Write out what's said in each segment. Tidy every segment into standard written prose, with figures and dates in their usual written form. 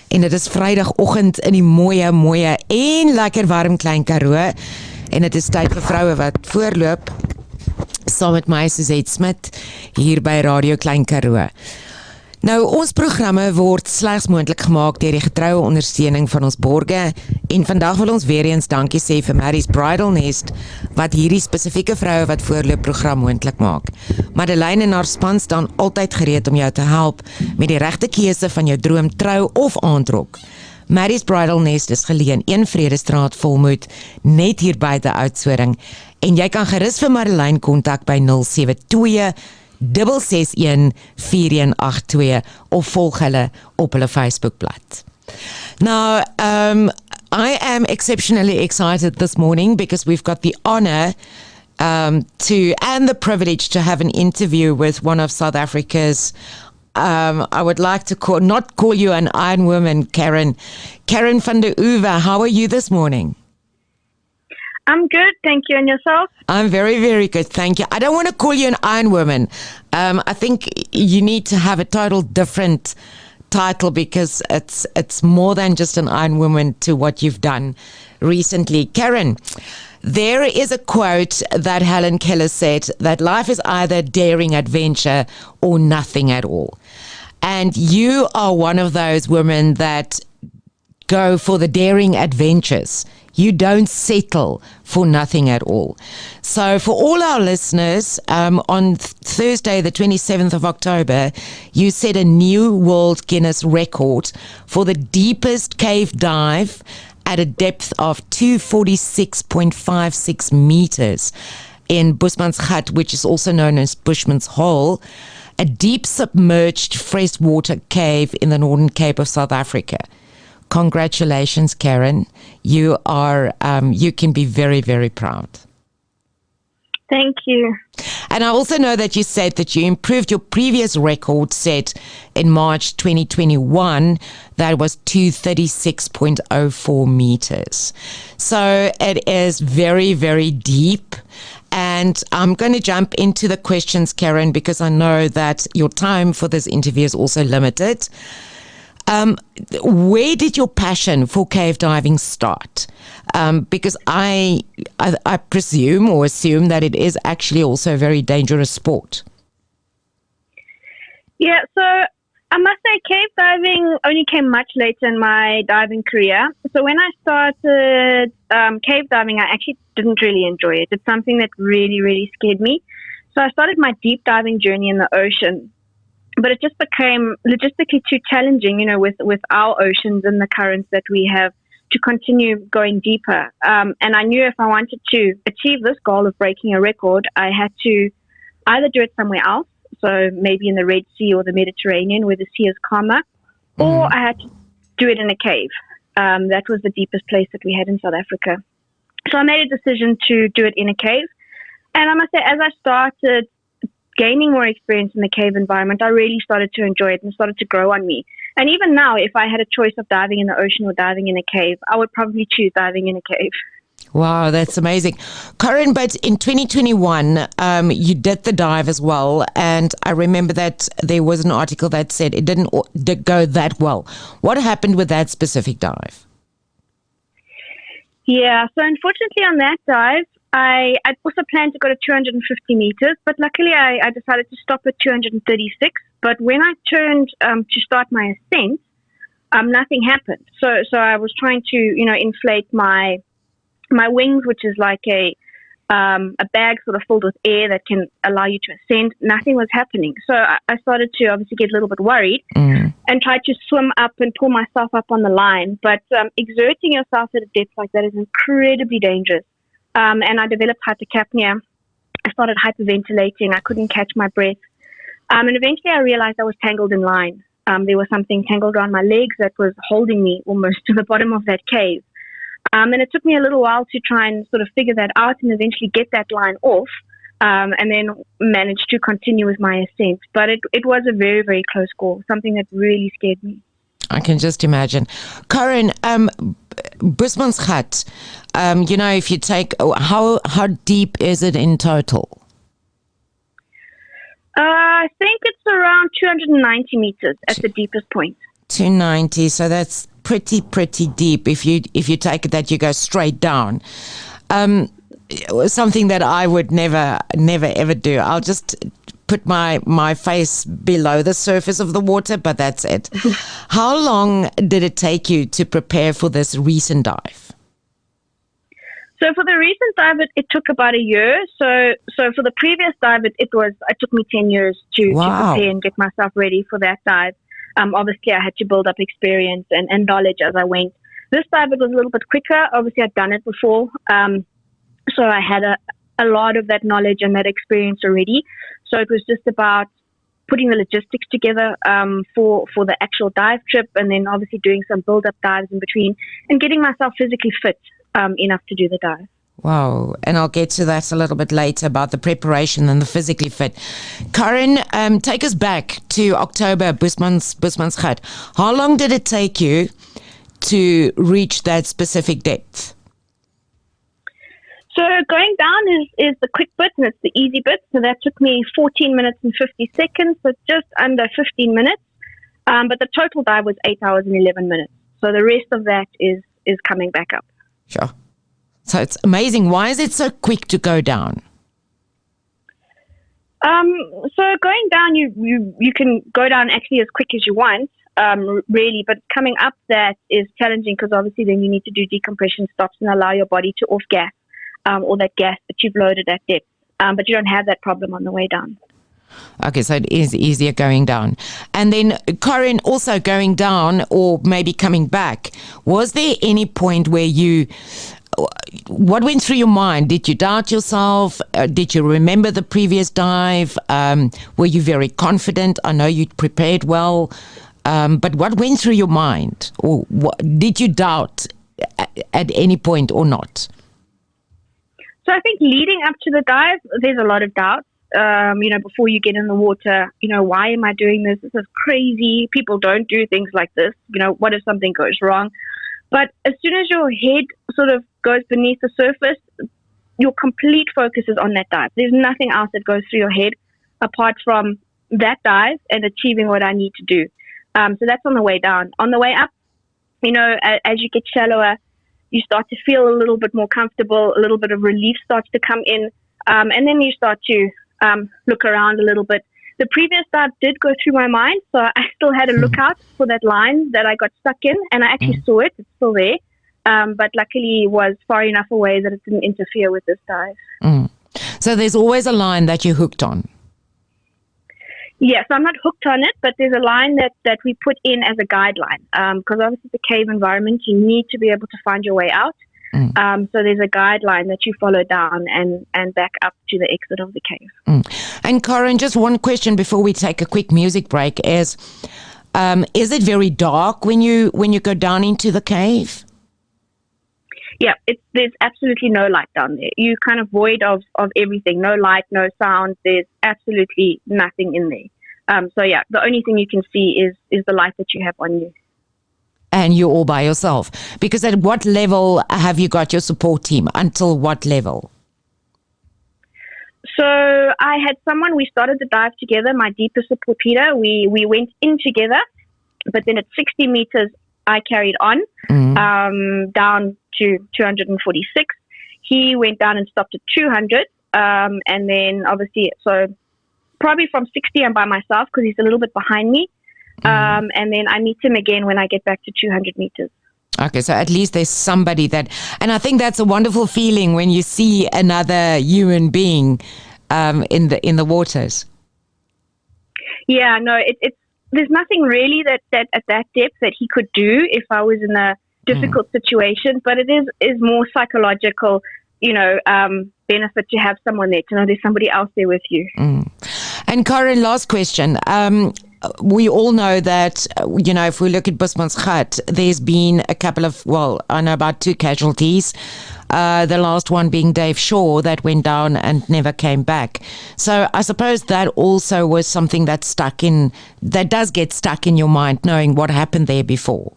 En dit is Vrydagoggend in die mooie en lekker warm Klein Karoo. En dit is tyd vir vroue wat voorloop saam met my Suezette Smit hier by Radio Klein Karoo. Nou, ons programme word slegs moontlik gemaak deur die getroue ondersteuning van ons borge en vandag wil ons weer eens dankie sê vir Mary's Bridal Nest wat hierdie spesifieke vroue wat voorloop program moontlik maak. Madeleine en haar span staan altyd gereed om jou te help met die regte keuse van jou droom trou of aandrok. Mary's Bridal Nest is geleë in 1 Vredestraat Volmoed, net hier buite Oudtshoorn en jy kan gerus vir Madeleine kontak by 072 661-4182 of volg hulle op hulle Facebookblad. Now, I am exceptionally excited this morning because we've got the honor and the privilege to have an interview with one of South Africa's I would like to not call you an iron woman, Karen van der Oever. How are you this morning? I'm good, thank you. And yourself? I'm very, very good, thank you. I don't want to call you an iron woman. I think you need to have a total different title because it's more than just an iron woman to what you've done recently. Karen, there is a quote that Helen Keller said that life is either daring adventure or nothing at all. And you are one of those women that go for the daring adventures. You don't settle for nothing at all. So for all our listeners, on Thursday, the 27th of October, you set a new world Guinness record for the deepest cave dive at a depth of 246.56 meters in Boesmansgat, which is also known as Bushman's Hole, a deep submerged freshwater cave in the Northern Cape of South Africa. Congratulations, Karen. You can be very, very proud. Thank you. And I also know that you said that you improved your previous record set in March 2021. That was 236.04 meters. So it is very, very deep. And I'm going to jump into the questions, Karen, because I know that your time for this interview is also limited. Where did your passion for cave diving start? Because I presume or assume that it is actually also a very dangerous sport. Yeah, so I must say cave diving only came much later in my diving career. So when I started cave diving, I actually didn't really enjoy it. It's something that really, really scared me. So I started my deep diving journey in the ocean. But it just became logistically too challenging, with our oceans and the currents that we have to continue going deeper. And I knew if I wanted to achieve this goal of breaking a record, I had to either do it somewhere else, so maybe in the Red Sea or the Mediterranean where the sea is calmer, or I had to do it in a cave. That was the deepest place that we had in South Africa. So I made a decision to do it in a cave. And I must say, as I started gaining more experience in the cave environment, I really started to enjoy it and started to grow on me. And even now, if I had a choice of diving in the ocean or diving in a cave, I would probably choose diving in a cave. Wow, that's amazing. Karen, but in 2021, you did the dive as well. And I remember that there was an article that said it didn't go that well. What happened with that specific dive? Yeah, so unfortunately on that dive, I also planned to go to 250 meters, but luckily I decided to stop at 236. But when I turned to start my ascent, nothing happened. So I was trying to, inflate my wings, which is like a bag sort of filled with air that can allow you to ascend. Nothing was happening. So I started to obviously get a little bit worried and tried to swim up and pull myself up on the line. But exerting yourself at a depth like that is incredibly dangerous. And I developed hypercapnia. I started hyperventilating. I couldn't catch my breath. And eventually I realized I was tangled in line. There was something tangled around my legs that was holding me almost to the bottom of that cave. And it took me a little while to try and sort of figure that out and eventually get that line off, and then manage to continue with my ascent. But it was a very, very close call, something that really scared me. I can just imagine. Karen, Boesmansgat, if you take, how deep is it in total? I think it's around 290 meters at the deepest point. 290. So that's pretty deep. If you take it that you go straight down. Something that I would never ever do. I'll just put my face below the surface of the water, but that's it. How long did it take you to prepare for this recent dive? So for the recent dive, it took about a year. So for the previous dive, it took me 10 years to prepare and get myself ready for that dive. Obviously, I had to build up experience and knowledge as I went. This dive, it was a little bit quicker. Obviously, I'd done it before. So I had a lot of that knowledge and that experience already. So it was just about putting the logistics together for the actual dive trip, and then obviously doing some build-up dives in between and getting myself physically fit enough to do the dive. Wow. And I'll get to that a little bit later about the preparation and the physically fit. Karen, take us back to October, Boesmansgat. How long did it take you to reach that specific depth? So going down is the quick bit, and it's the easy bit. So that took me 14 minutes and 50 seconds, so just under 15 minutes. But the total dive was 8 hours and 11 minutes. So the rest of that is coming back up. Sure. So it's amazing. Why is it so quick to go down? So going down, you can go down actually as quick as you want, really. But coming up that is challenging because obviously then you need to do decompression stops and allow your body to off gas. Or that gas that you've loaded at depth. But you don't have that problem on the way down. Okay, so it is easier going down. And then, Corinne, also going down or maybe coming back, was there any point where what went through your mind? Did you doubt yourself? Did you remember the previous dive? Were you very confident? I know you prepared well. But what went through your mind? Or did you doubt at any point or not? So I think leading up to the dive, there's a lot of doubt. Before you get in the water, why am I doing this? This is crazy. People don't do things like this. What if something goes wrong? But as soon as your head sort of goes beneath the surface, your complete focus is on that dive. There's nothing else that goes through your head apart from that dive and achieving what I need to do. So that's on the way down. On the way up, as you get shallower, you start to feel a little bit more comfortable, a little bit of relief starts to come in, and then you start to look around a little bit. The previous dive did go through my mind, so I still had a lookout for that line that I got stuck in, and I actually saw it. It's still there, but luckily it was far enough away that it didn't interfere with this dive. So there's always a line that you're hooked on. Yes, I'm not hooked on it, but there's a line that we put in as a guideline because obviously the cave environment, you need to be able to find your way out. So there's a guideline that you follow down and back up to the exit of the cave. And Corinne, just one question before we take a quick music break is it very dark when you go down into the cave? Yeah, there's absolutely no light down there. You're kind of void of everything. No light, no sound. There's absolutely nothing in there. So yeah, the only thing you can see is the light that you have on you. And you're all by yourself. Because at what level have you got your support team? Until what level? So I had someone, we started the dive together, my deeper support Peter. We went in together, but then at 60 meters, I carried on down to 246. He went down and stopped at 200. And then obviously, so probably from 60, I'm by myself because he's a little bit behind me. And then I meet him again when I get back to 200 meters. Okay, so at least there's somebody and I think that's a wonderful feeling when you see another human being in the waters. Yeah, no, there's nothing really that at that depth that he could do if I was in a difficult situation, but it is more psychological, benefit to have someone there, to know there's somebody else there with you. And Karen, last question. We all know that, if we look at Boesmansgat, there's been a couple of, I know about 2 casualties. The last one being Dave Shaw that went down and never came back. So I suppose that also was something that does get stuck in your mind, knowing what happened there before.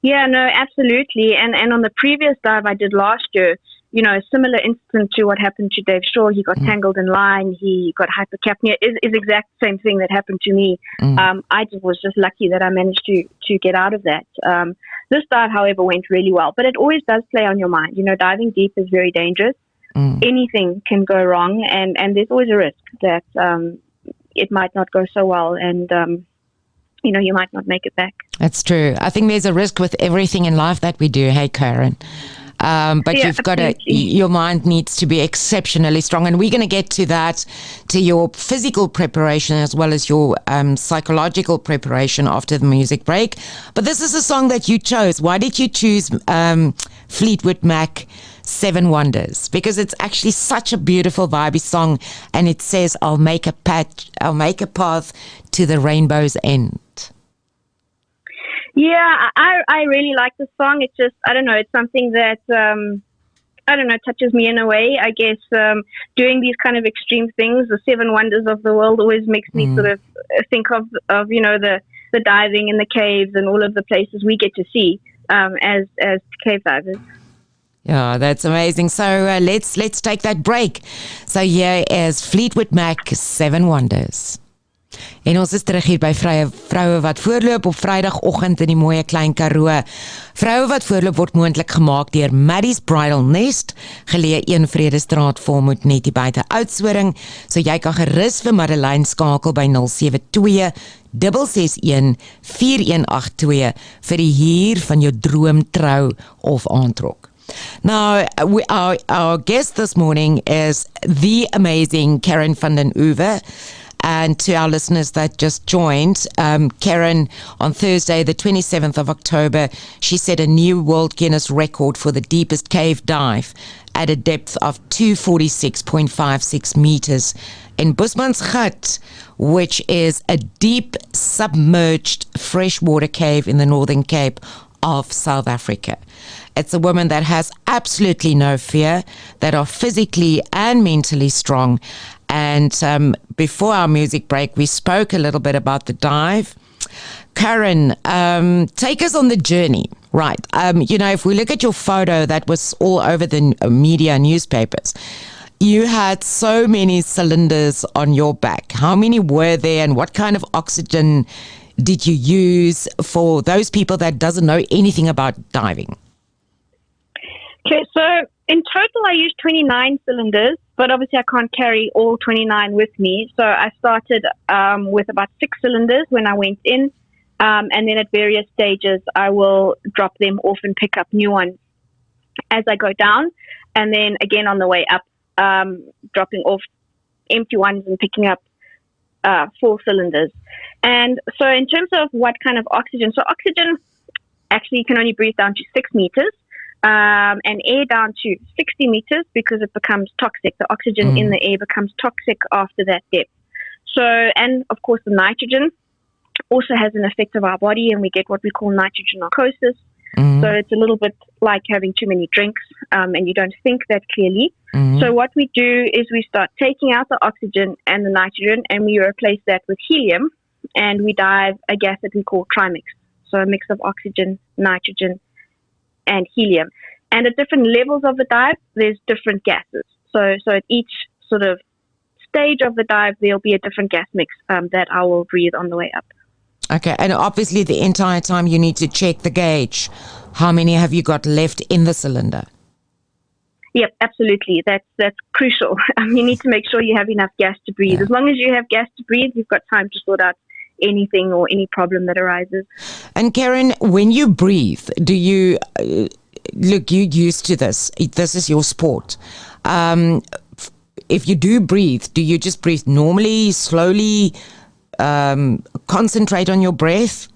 Yeah, no, absolutely. And on the previous dive I did last year, a similar incident to what happened to Dave Shaw. He got tangled in line. He got hypercapnia. Is exact same thing that happened to me. I was just lucky that I managed to get out of that. This dive, however, went really well. But it always does play on your mind. Diving deep is very dangerous. Anything can go wrong, and there's always a risk that it might not go so well, and you might not make it back. That's true. I think there's a risk with everything in life that we do. Hey, Karen. But yeah, you've got your mind needs to be exceptionally strong. And we're going to get to that, to your physical preparation as well as your psychological preparation after the music break. But this is a song that you chose. Why did you choose Fleetwood Mac, Seven Wonders? Because it's actually such a beautiful, vibey song. And it says, I'll make a path to the rainbow's end. Yeah, I really like the song. It's just, I don't know, it's something that, touches me in a way. I guess doing these kind of extreme things, the seven wonders of the world, always makes me sort of think of the diving in the caves and all of the places we get to see as cave divers. Yeah, that's amazing. So let's take that break. So here is Fleetwood Mac, Seven Wonders. En ons is terug hier by VROUE wat voorloop op Vrydagoggend in die mooie Klein Karoo. VROUE wat voorloop word moontlik gemaak deur Maddie's Bridal Nest, geleë 1 Vredestraat Volmoed net hier buite Oudtshoorn. So jy kan gerus vir Madeleine skakel by 072 661 4182 vir die huur van jou droomtrou of aantrok. Now, our guest this morning is the amazing Karen van den Oever. And to our listeners that just joined, Karen, on Thursday, the 27th of October, she set a new world Guinness record for the deepest cave dive at a depth of 246.56 meters in Boesmansgat, which is a deep submerged freshwater cave in the Northern Cape of South Africa. It's a woman that has absolutely no fear, that are physically and mentally strong. And before our music break, we spoke a little bit about the dive. Karen, take us on the journey. Right. If we look at your photo that was all over the media newspapers, you had so many cylinders on your back. How many were there, and what kind of oxygen did you use for those people that doesn't know anything about diving? Okay, so in total I used 29 cylinders, but obviously I can't carry all 29 with me. So I started with about 6 cylinders when I went in, and then at various stages I will drop them off and pick up new ones as I go down, and then again on the way up, dropping off empty ones and picking up 4 cylinders. And so in terms of what kind of oxygen, so oxygen actually you can only breathe down to 6 meters. And air down to 60 meters because it becomes toxic. The oxygen in the air becomes toxic after that depth. So, and of course the nitrogen also has an effect of our body, and we get what we call nitrogen narcosis. So it's a little bit like having too many drinks, and you don't think that clearly. So what we do is we start taking out the oxygen and the nitrogen, and we replace that with helium, and we dive a gas that we call trimix. So a mix of oxygen, nitrogen, and helium. And at different levels of the dive, there's different gases. So at each sort of stage of the dive, there'll be a different gas mix that I will breathe on the way up. Okay, and obviously the entire time you need to check the gauge. How many have you got left in the cylinder? Yep, absolutely. That's crucial. You need to make sure you have enough gas to breathe. Yeah. As long as you have gas to breathe, you've got time to sort out anything or any problem that arises. And Karen, when you breathe, do you look, you're used to this is your sport. If you do breathe, do you just breathe normally, slowly, concentrate on your breath?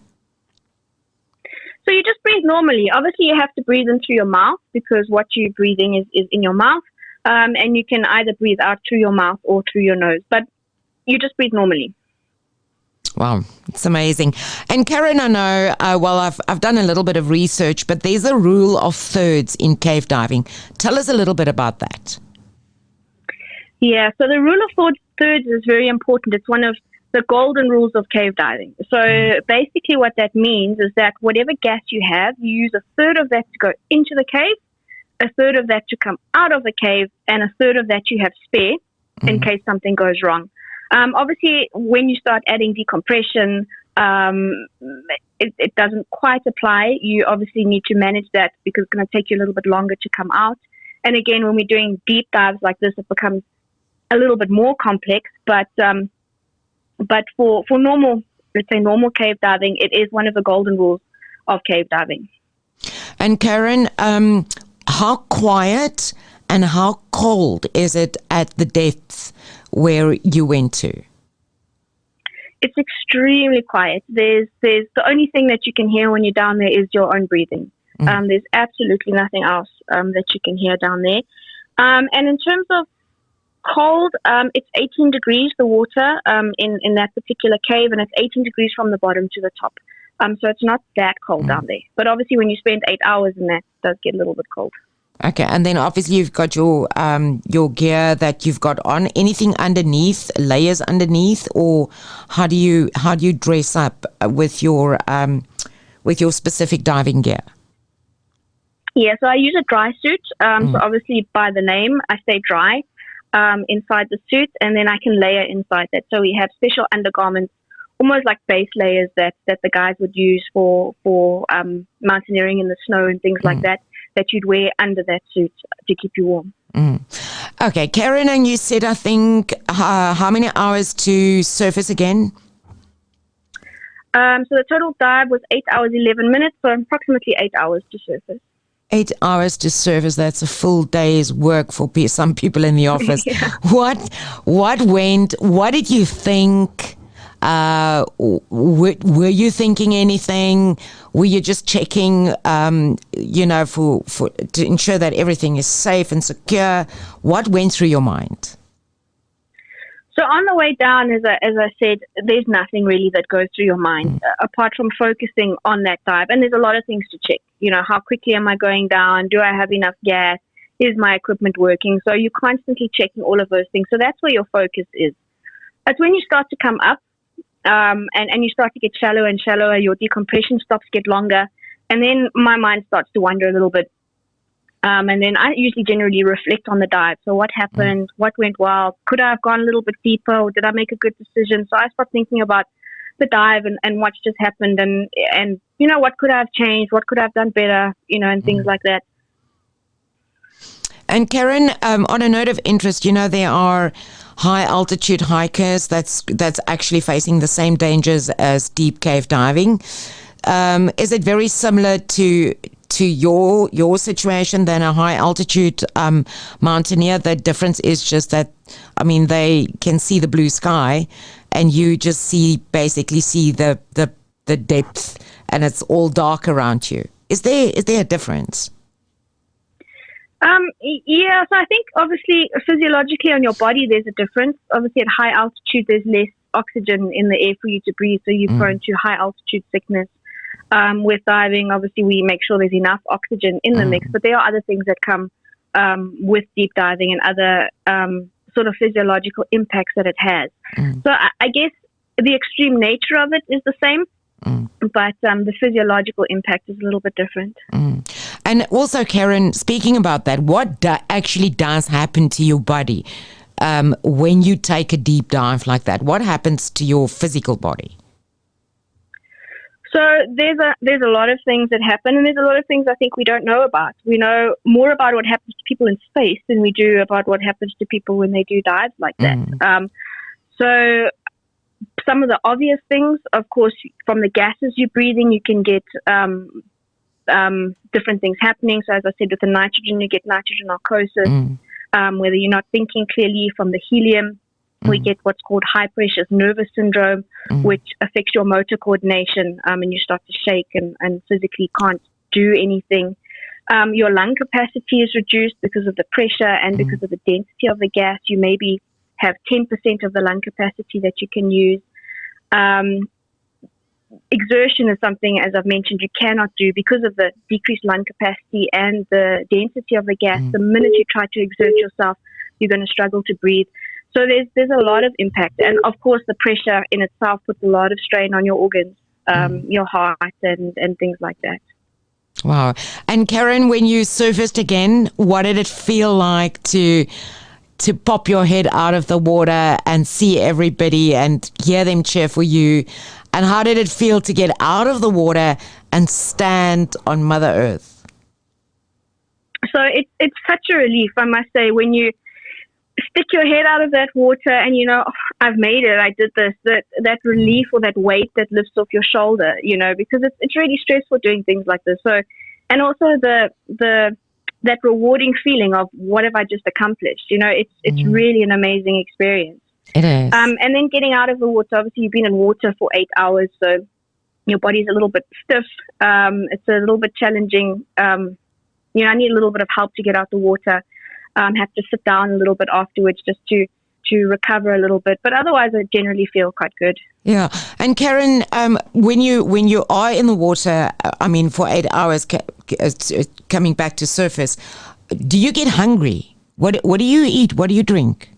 So you just breathe normally. Obviously you have to breathe in through your mouth because what you're breathing is in your mouth, and you can either breathe out through your mouth or through your nose, but you just breathe normally. Wow, it's amazing. And Karen, I know, I've done a little bit of research, but there's a rule of thirds in cave diving. Tell us a little bit about that. Yeah, so the rule of thirds is very important. It's one of the golden rules of cave diving. So basically what that means is that whatever gas you have, you use a third of that to go into the cave, a third of that to come out of the cave, and a third of that you have spare in case something goes wrong. Obviously, when you start adding decompression, it doesn't quite apply. You obviously need to manage that because it's going to take you a little bit longer to come out. And again, when we're doing deep dives like this, it becomes a little bit more complex. But for normal, let's say normal cave diving, it is one of the golden rules of cave diving. And Karen, how quiet and how cold is it at the depths where you went to? It's extremely quiet. There's the only thing that you can hear when you're down there is your own breathing. There's absolutely nothing else that you can hear down there. And in terms of cold, it's 18 degrees, the water in that particular cave, and it's 18 degrees from the bottom to the top. So it's not that cold down there. But obviously when you spend 8 hours in that, it does get a little bit cold. Okay, and then obviously you've got your gear that you've got on. Anything underneath, layers underneath, or how do you dress up with your specific diving gear? Yeah, so I use a dry suit. So obviously by the name, I stay dry inside the suit, and then I can layer inside that. So we have special undergarments, almost like base layers that the guys would use for mountaineering in the snow and things like that you'd wear under that suit to keep you warm. Okay, Karen, and you said, I think, how many hours to surface again? So the total dive was 8 hours, 11 minutes, so approximately 8 hours to surface. 8 hours to surface, that's a full day's work for some people in the office. Yeah. What did you think? Were you thinking anything? Were you just checking, for to ensure that everything is safe and secure? What went through your mind? So on the way down, as I said, there's nothing really that goes through your mind apart from focusing on that dive. And there's a lot of things to check. How quickly am I going down? Do I have enough gas? Is my equipment working? So you're constantly checking all of those things. So that's where your focus is. But when you start to come up, and you start to get shallower and shallower, your decompression stops get longer, and then my mind starts to wander a little bit. And then I usually generally reflect on the dive. So what happened? What went well? Could I have gone a little bit deeper, or did I make a good decision? So I start thinking about the dive and what's just happened, and what could I have changed? What could I have done better? And things like that. And Karen, on a note of interest, there are high altitude hikers that's actually facing the same dangers as deep cave diving. Is it very similar to your situation than a high altitude mountaineer? The difference is just that, they can see the blue sky, and you just basically see the depth, and it's all dark around you. Is there a difference? Yeah, so I think obviously physiologically on your body there's a difference. Obviously at high altitude there's less oxygen in the air for you to breathe, so you're prone to high altitude sickness. With diving, obviously we make sure there's enough oxygen in the mix, but there are other things that come with deep diving and other sort of physiological impacts that it has. So I guess the extreme nature of it is the same, but the physiological impact is a little bit different. And also, Karen, speaking about that, what actually does happen to your body when you take a deep dive like that? What happens to your physical body? So there's a lot of things that happen, and there's a lot of things I think we don't know about. We know more about what happens to people in space than we do about what happens to people when they do dives like that. So some of the obvious things, of course, from the gases you're breathing, you can get different things happening. So as I said, with the nitrogen, you get nitrogen narcosis, whether you're not thinking clearly. From the helium, we get what's called high pressure nervous syndrome, which affects your motor coordination, and you start to shake and physically can't do anything. Your lung capacity is reduced because of the pressure and because of the density of the gas. You maybe have 10% of the lung capacity that you can use. Exertion is something, as I've mentioned, you cannot do because of the decreased lung capacity and the density of the gas. The minute you try to exert yourself, you're going to struggle to breathe. So there's a lot of impact. And of course, the pressure in itself puts a lot of strain on your organs, your heart and things like that. Wow. And Karen, when you surfaced again, what did it feel like to pop your head out of the water and see everybody and hear them cheer for you? And how did it feel to get out of the water and stand on Mother Earth? So it's such a relief, I must say, when you stick your head out of that water and I've made it, I did this, that relief or that weight that lifts off your shoulder, because it's really stressful doing things like this. So, and also that rewarding feeling of what have I just accomplished, it's really an amazing experience. It is. And then getting out of the water, obviously you've been in water for 8 hours, so your body's a little bit stiff. It's a little bit challenging. I need a little bit of help to get out the water. Have to sit down a little bit afterwards just to recover a little bit. But otherwise, I generally feel quite good. Yeah. And Karen, when you are in the water, for 8 hours coming back to surface, do you get hungry? What do you eat? What do you drink?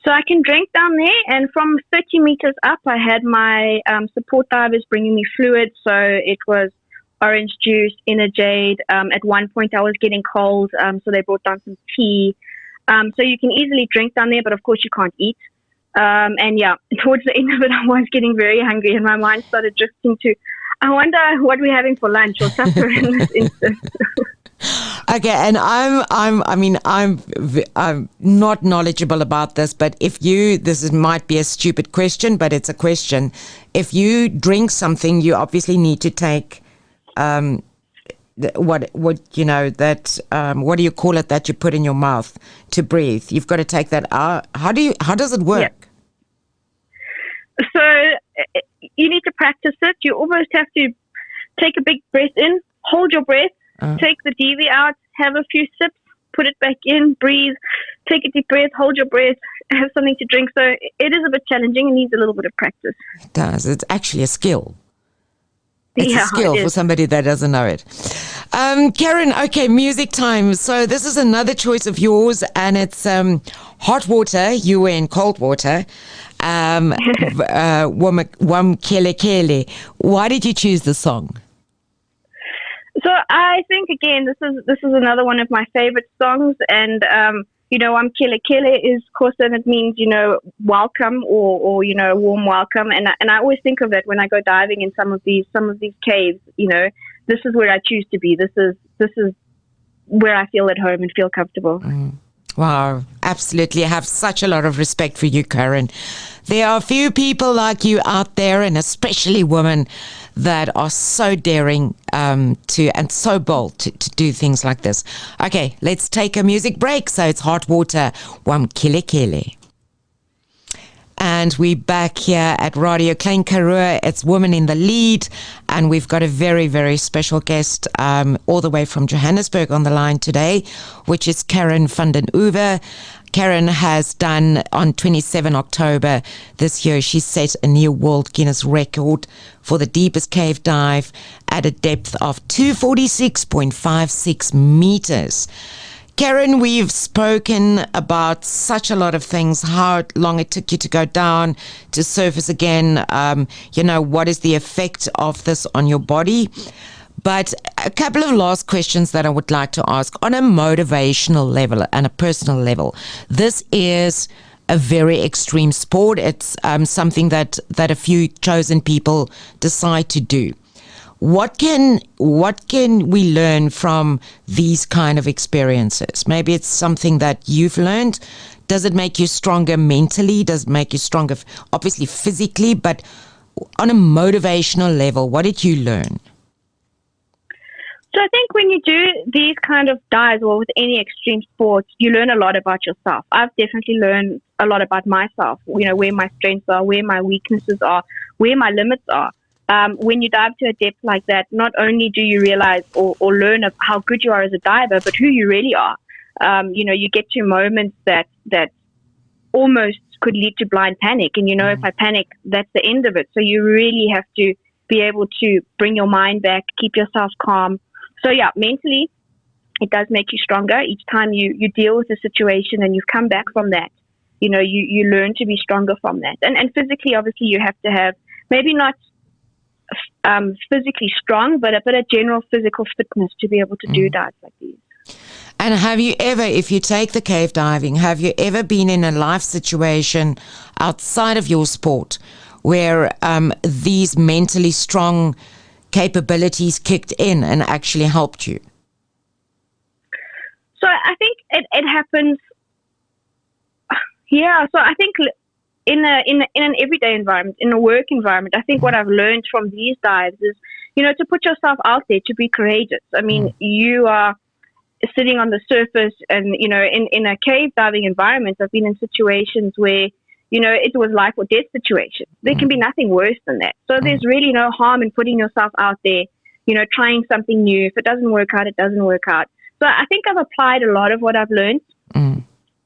So I can drink down there, and from 30 meters up, I had my support divers bringing me fluids. So it was orange juice, Energade. At one point, I was getting cold, so they brought down some tea. So you can easily drink down there, but of course you can't eat. And yeah, towards the end of it, I was getting very hungry, and my mind started drifting to, I wonder what we're having for lunch or supper in this instance. Okay, and I'm not knowledgeable about this, but might be a stupid question, but it's a question. If you drink something, you obviously need to take what do you call it that you put in your mouth to breathe? You've got to take that out. How does it work? Yeah. So you need to practice it. You almost have to take a big breath in, hold your breath, take the DV out, have a few sips, put it back in, breathe, take a deep breath, hold your breath, have something to drink. So it is a bit challenging and needs a little bit of practice. It does. It's actually a skill. It's a skill for somebody that doesn't know it. Karen, okay, music time. So this is another choice of yours, and it's hot water. You were in cold water. Wamkelekele. Why did you choose the song? So I think, again, this is another one of my favorite songs, and Wamkelekele is, of course, and it means, welcome or warm welcome. And I always think of it when I go diving in some of these caves. This is where I choose to be. This is where I feel at home and feel comfortable. Wow, absolutely. I have such a lot of respect for you, Karen. There are a few people like you out there, and especially women, that are so daring and so bold to do things like this. Okay, let's take a music break. So it's Hot Water, Wamkelekele. And we're back here at Radio Klein Karoo. It's Women in the Lead. And we've got a very, very special guest all the way from Johannesburg on the line today, which is Karen van den Oever. Karen has done, on 27 October this year, she set a new world Guinness record for the deepest cave dive at a depth of 246.56 meters. Karen, we've spoken about such a lot of things, how long it took you to go down, to surface again, what is the effect of this on your body. But a couple of last questions that I would like to ask on a motivational level and a personal level. This is a very extreme sport. It's something that a few chosen people decide to do. What can we learn from these kind of experiences? Maybe it's something that you've learned. Does it make you stronger mentally? Does it make you stronger, obviously physically, but on a motivational level, what did you learn? So I think when you do these kind of dives or with any extreme sports, you learn a lot about yourself. I've definitely learned a lot about myself, where my strengths are, where my weaknesses are, where my limits are. When you dive to a depth like that, not only do you realize or learn of how good you are as a diver, but who you really are. You get to moments that almost could lead to blind panic. And, if I panic, that's the end of it. So you really have to be able to bring your mind back, keep yourself calm. So, yeah, mentally, it does make you stronger. Each time you deal with a situation and you've come back from that, you learn to be stronger from that. And physically, obviously, you have to have maybe not physically strong, but a general physical fitness to be able to do dives like these. And have you ever, if you take the cave diving, have you ever been in a life situation outside of your sport where these mentally strong capabilities kicked in and actually helped you? So I think it happens. Yeah. So I think in an everyday environment, in a work environment, I think what I've learned from these dives is, to put yourself out there, to be courageous. I mean, you are sitting on the surface and, in a cave diving environment, I've been in situations where, it was life or death situation. There can be nothing worse than that. So there's really no harm in putting yourself out there, trying something new. If it doesn't work out, it doesn't work out. So I think I've applied a lot of what I've learned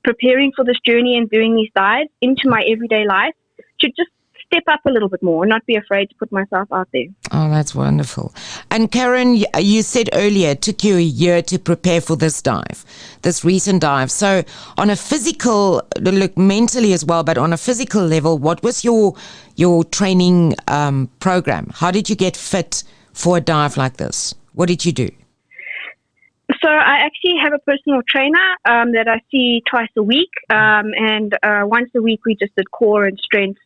preparing for this journey and doing these dives into my everyday life to just step up a little bit more and not be afraid to put myself out there. Oh, that's wonderful. And Karen, you said earlier it took you a year to prepare for this dive, this recent dive. So on a physical, look, mentally as well, but on a physical level, what was your training program? How did you get fit for a dive like this? What did you do? So I actually have a personal trainer that I see twice a week, and once a week we just did core and strength,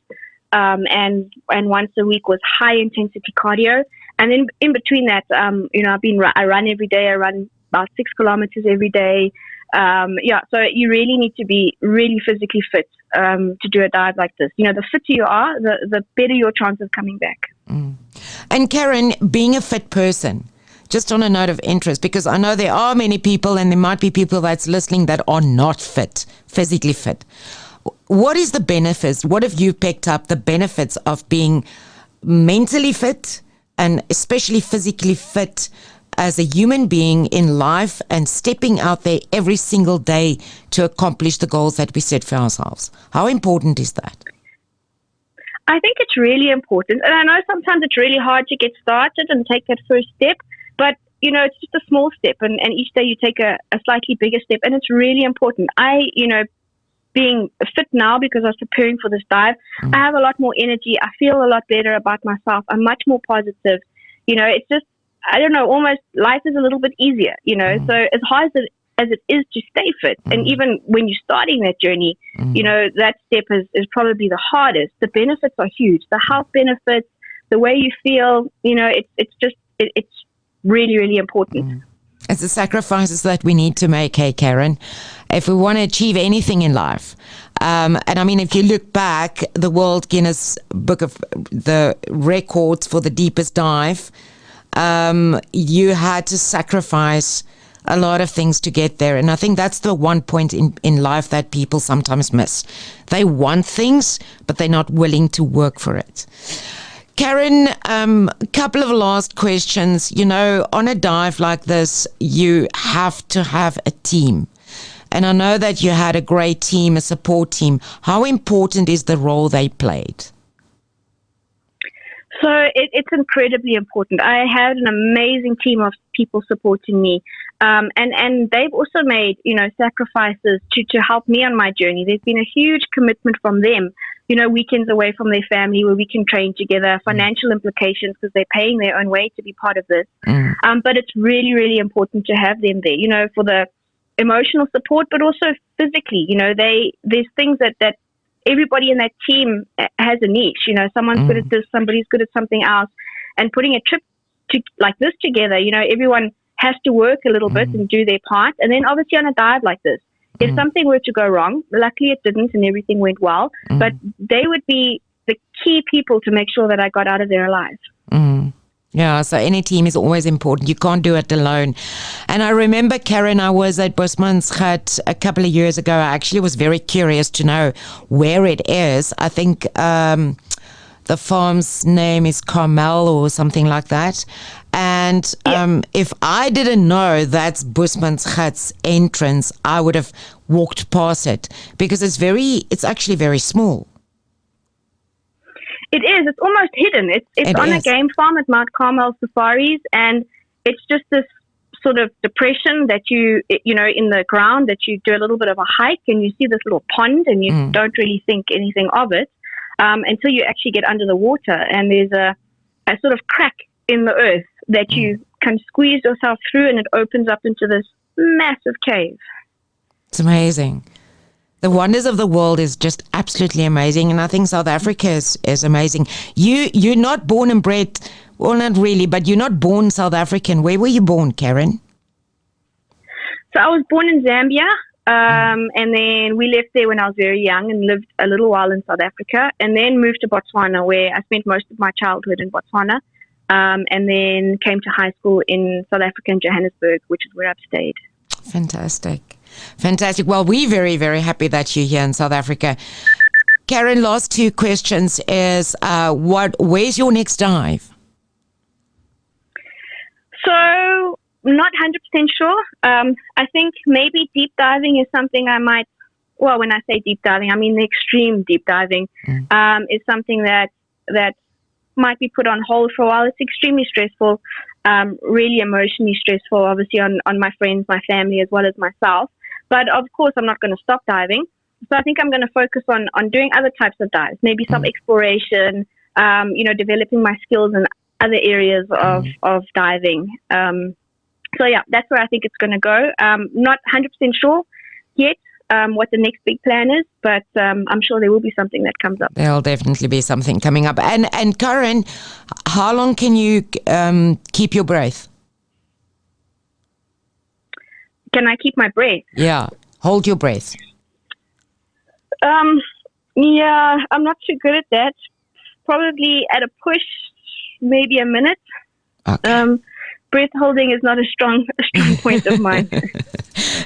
and once a week was high intensity cardio, and then in between that, I run every day. I run about 6 kilometers every day. So you really need to be really physically fit to do a dive like this. The fitter you are, the better your chance of coming back. And Karen, being a fit person, just on a note of interest, because I know there are many people and there might be people that's listening that are not fit, physically fit. What is the benefits? What have you picked up the benefits of being mentally fit and especially physically fit as a human being in life and stepping out there every single day to accomplish the goals that we set for ourselves? How important is that? I think it's really important. And I know sometimes it's really hard to get started and take that first step. But, it's just a small step, and each day you take a slightly bigger step, and it's really important. Being fit now because I was preparing for this dive, I have a lot more energy. I feel a lot better about myself. I'm much more positive. It's just, I don't know, almost life is a little bit easier, So as hard as it is to stay fit, and even when you're starting that journey, that step is probably the hardest. The benefits are huge. The health benefits, the way you feel, it's really, really important. It's the sacrifices that we need to make, hey, Karen, if we want to achieve anything in life. And I mean, if you look back, the World Guinness Book of the Records for the deepest dive, you had to sacrifice a lot of things to get there. And I think that's the one point in life that people sometimes miss. They want things, but they're not willing to work for it. Karen, a couple of last questions. On a dive like this, you have to have a team. And I know that you had a great team, a support team. How important is the role they played? So it's incredibly important. I had an amazing team of people supporting me. And they've also made, sacrifices to help me on my journey. There's been a huge commitment from them. Weekends away from their family where we can train together, financial implications because they're paying their own way to be part of this. But it's really, really important to have them there, for the emotional support, but also physically. There's things that everybody in that team has a niche. Someone's good at this, somebody's good at something else. And putting a trip like this together, everyone has to work a little bit and do their part. And then obviously on a dive like this, if something were to go wrong, luckily it didn't and everything went well, but they would be the key people to make sure that I got out of there alive. Yeah, so any team is always important. You can't do it alone. And I remember, Karen, I was at Boesmansgat a couple of years ago. I actually was very curious to know where it is. I think the farm's name is Carmel or something like that. And if I didn't know that's Boesmansgat's entrance, I would have walked past it because it's actually very small. It is. It's almost hidden. It's on a game farm at Mount Carmel Safaris, and it's just this sort of depression that you in the ground that you do a little bit of a hike and you see this little pond and you don't really think anything of it until you actually get under the water, and there's a sort of crack in the earth that you can squeeze yourself through, and it opens up into this massive cave. It's amazing. The wonders of the world is just absolutely amazing, and I think South Africa is amazing. You're not born and bred, well, not really, but you're not born South African. Where were you born, Karen? So I was born in Zambia, and then we left there when I was very young and lived a little while in South Africa, and then moved to Botswana, where I spent most of my childhood in Botswana, and then came to high school in South Africa, in Johannesburg, which is where I've stayed. Fantastic. Well, we're very, very happy that you're here in South Africa. Karen, last two questions is, where's your next dive? So, not 100% sure. I think maybe deep diving is something I might, well, when I say deep diving, I mean the extreme deep diving, is something that might be put on hold for a while. It's extremely stressful, really emotionally stressful, obviously on my friends, my family, as well as myself. But of course, I'm not going to stop diving. So I think I'm going to focus on doing other types of dives, maybe some exploration, developing my skills in other areas of diving. So yeah, that's where I think it's going to go. Not 100% sure yet what the next big plan is, but I'm sure there will be something that comes up. There'll definitely be something coming up. And Karen, how long can you keep your breath? Can I keep my breath? Yeah, hold your breath. Yeah, I'm not too good at that. Probably at a push, maybe a minute. Okay. Breath holding is not a strong point of mine.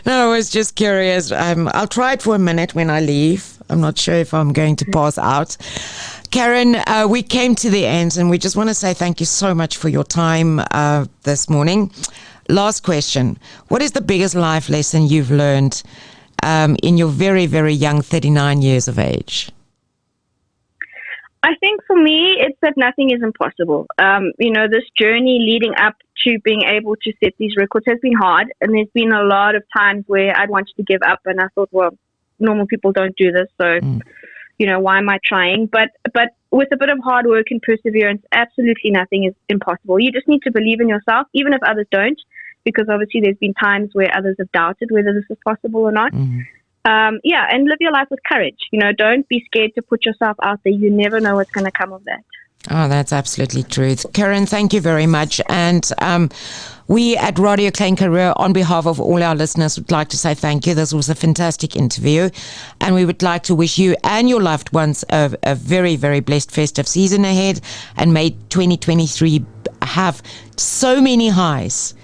No, I was just curious. I'll try it for a minute when I leave. I'm not sure if I'm going to pass out. Karen, we came to the end, and we just want to say thank you so much for your time this morning. Last question. What is the biggest life lesson you've learned in your very, very young 39 years of age? I think for me, it's that nothing is impossible. This journey leading up to being able to set these records has been hard. And there's been a lot of times where I'd wanted to give up, and I thought, well, normal people don't do this. So, why am I trying? But with a bit of hard work and perseverance, absolutely nothing is impossible. You just need to believe in yourself, even if others don't, because obviously there's been times where others have doubted whether this is possible or not. And live your life with courage. Don't be scared to put yourself out there. You never know what's going to come of that. Oh, that's absolutely true. Karen, thank you very much. And we at Radio Klein Karoo, on behalf of all our listeners, would like to say thank you. This was a fantastic interview. And we would like to wish you and your loved ones a very, very blessed festive season ahead. And may 2023 have so many highs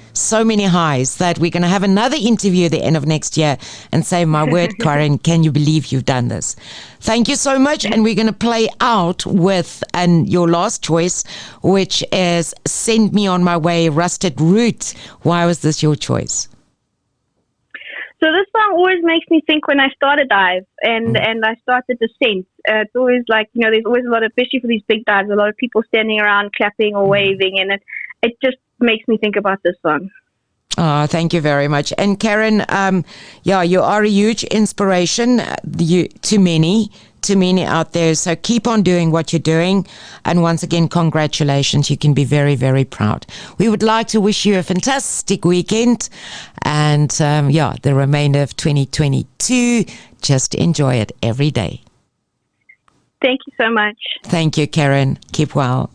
that we're going to have another interview at the end of next year and say, my word, Karen, can you believe you've done this? Thank you so much. And we're going to play out with your last choice, which is Send Me On My Way, Rusted Root. Why was this your choice? So this song always makes me think when I start a dive and I start the descent. It's always like, there's always a lot of, especially for these big dives, a lot of people standing around clapping or waving, and it just makes me think about this song. Oh, thank you very much. And Karen, you are a huge inspiration to many out there. So keep on doing what you're doing. And once again, congratulations. You can be very, very proud. We would like to wish you a fantastic weekend. And the remainder of 2022, just enjoy it every day. Thank you so much. Thank you, Karen. Keep well.